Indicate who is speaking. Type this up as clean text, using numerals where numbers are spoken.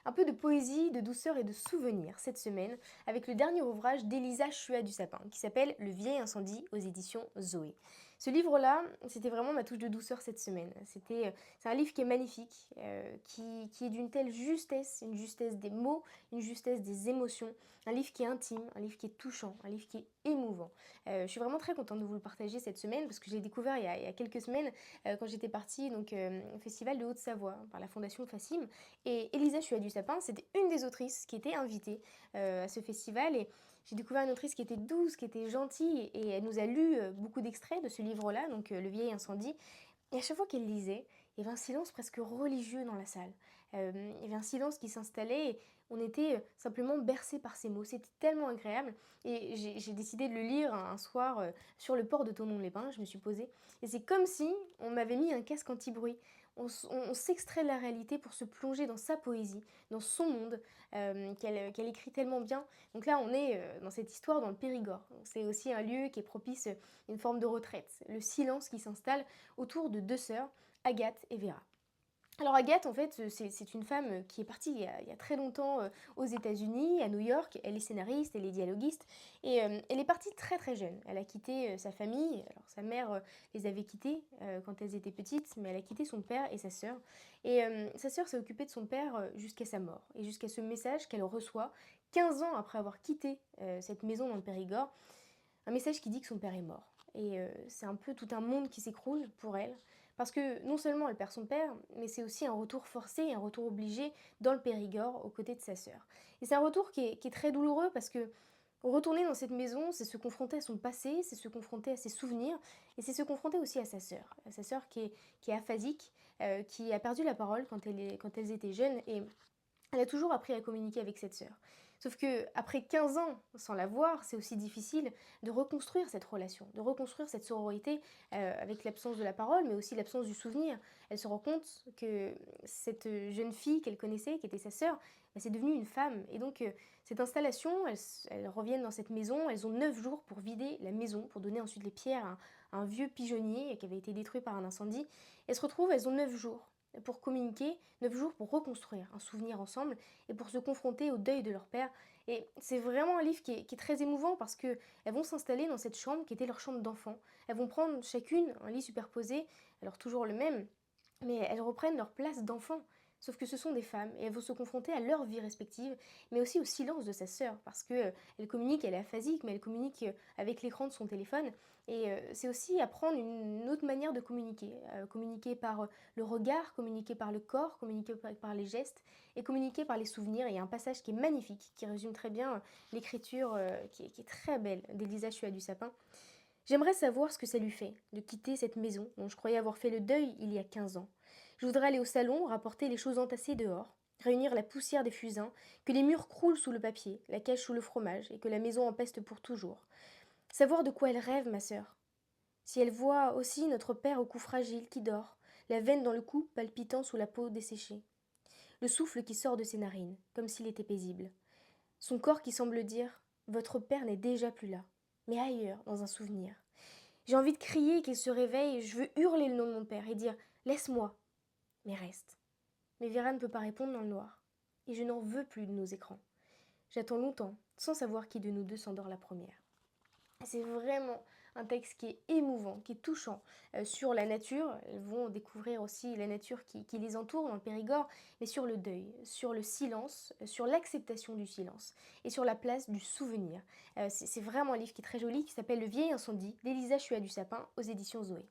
Speaker 1: Un peu de poésie, de douceur et de souvenirs cette semaine avec le dernier ouvrage d'Elisa Chua du Sapin qui s'appelle Le vieil incendie aux éditions Zoé. Ce livre-là, c'était vraiment ma touche de douceur cette semaine. C'est un livre qui est magnifique, qui est d'une telle justesse, une justesse des mots, une justesse des émotions, un livre qui est intime, un livre qui est touchant, un livre qui est émouvant. Je suis vraiment très contente de vous le partager cette semaine parce que je l'ai découvert il y a quelques semaines quand j'étais partie au Festival de Haute-Savoie par la Fondation Facim. Et Elisa Chua du Sapin, c'était une des autrices qui était invitée à ce festival. Et j'ai découvert une autrice qui était douce, qui était gentille. Et elle nous a lu beaucoup d'extraits de ce livre-là, donc Le vieil incendie. Et à chaque fois qu'elle lisait, il y avait un silence presque religieux dans la salle. Il y avait un silence qui s'installait et on était simplement bercé par ces mots. C'était tellement agréable. Et j'ai décidé de le lire un soir sur le port de Thonon-les-Bains. Je me suis posée. Et c'est comme si on m'avait mis un casque anti-bruit. On s'extrait de la réalité pour se plonger dans sa poésie, dans son monde, qu'elle écrit tellement bien. Donc là, on est dans cette histoire dans le Périgord. C'est aussi un lieu qui est propice à une forme de retraite. Le silence qui s'installe autour de deux sœurs, Agathe et Vera. Alors Agathe, en fait, c'est une femme qui est partie il y a très longtemps aux États-Unis, à New York. Elle est scénariste, elle est dialoguiste, et elle est partie très très jeune. Elle a quitté sa famille. Alors sa mère les avait quittés quand elles étaient petites, mais elle a quitté son père et sa sœur. Et sa sœur s'est occupée de son père jusqu'à sa mort, et jusqu'à ce message qu'elle reçoit 15 ans après avoir quitté cette maison dans le Périgord, un message qui dit que son père est mort. Et c'est un peu tout un monde qui s'écroule pour elle. Parce que non seulement elle perd son père, mais c'est aussi un retour forcé, un retour obligé dans le Périgord aux côtés de sa sœur. Et c'est un retour qui est très douloureux parce que retourner dans cette maison, c'est se confronter à son passé, c'est se confronter à ses souvenirs, et c'est se confronter aussi à sa sœur qui est aphasique, qui a perdu la parole quand elles étaient jeunes, et elle a toujours appris à communiquer avec cette sœur. Sauf que après 15 ans sans la voir, c'est aussi difficile de reconstruire cette relation, de reconstruire cette sororité avec l'absence de la parole, mais aussi l'absence du souvenir. Elle se rend compte que cette jeune fille qu'elle connaissait, qui était sa sœur, bah, c'est devenu une femme. Et donc cette installation, elles reviennent dans cette maison, elles ont 9 jours pour vider la maison, pour donner ensuite les pierres à un vieux pigeonnier qui avait été détruit par un incendie. Elles se retrouvent, elles ont 9 jours pour communiquer, 9 jours pour reconstruire un souvenir ensemble et pour se confronter au deuil de leur père. Et c'est vraiment un livre qui est très émouvant parce qu'elles vont s'installer dans cette chambre qui était leur chambre d'enfant. Elles vont prendre chacune un lit superposé, alors toujours le même, mais elles reprennent leur place d'enfant. Sauf que ce sont des femmes et elles vont se confronter à leur vie respective, mais aussi au silence de sa sœur, parce que elle communique, elle est aphasique, mais elle communique avec l'écran de son téléphone. Et c'est aussi apprendre une autre manière de communiquer. Communiquer par le regard, communiquer par le corps, communiquer par les gestes et communiquer par les souvenirs. Et il y a un passage qui est magnifique, qui résume très bien l'écriture qui est très belle d'Elisa Chua du Sapin. J'aimerais savoir ce que ça lui fait de quitter cette maison dont je croyais avoir fait le deuil il y a 15 ans. Je voudrais aller au salon, rapporter les choses entassées dehors, réunir la poussière des fusains, que les murs croulent sous le papier, la cage sous le fromage et que la maison empeste pour toujours. Savoir de quoi elle rêve, ma sœur. Si elle voit aussi notre père au cou fragile qui dort, la veine dans le cou palpitant sous la peau desséchée, le souffle qui sort de ses narines, comme s'il était paisible, son corps qui semble dire votre père n'est déjà plus là, mais ailleurs, dans un souvenir. J'ai envie de crier qu'il se réveille, je veux hurler le nom de mon père et dire laisse-moi, mais reste. Mais Vera ne peut pas répondre dans le noir, et je n'en veux plus de nos écrans. J'attends longtemps, sans savoir qui de nous deux s'endort la première. C'est vraiment un texte qui est émouvant, qui est touchant sur la nature. Elles vont découvrir aussi la nature qui les entoure dans le Périgord, mais sur le deuil, sur le silence, sur l'acceptation du silence et sur la place du souvenir. C'est vraiment un livre qui est très joli, qui s'appelle Le vieil incendie d'Elisa Chua du Sapin aux éditions Zoé.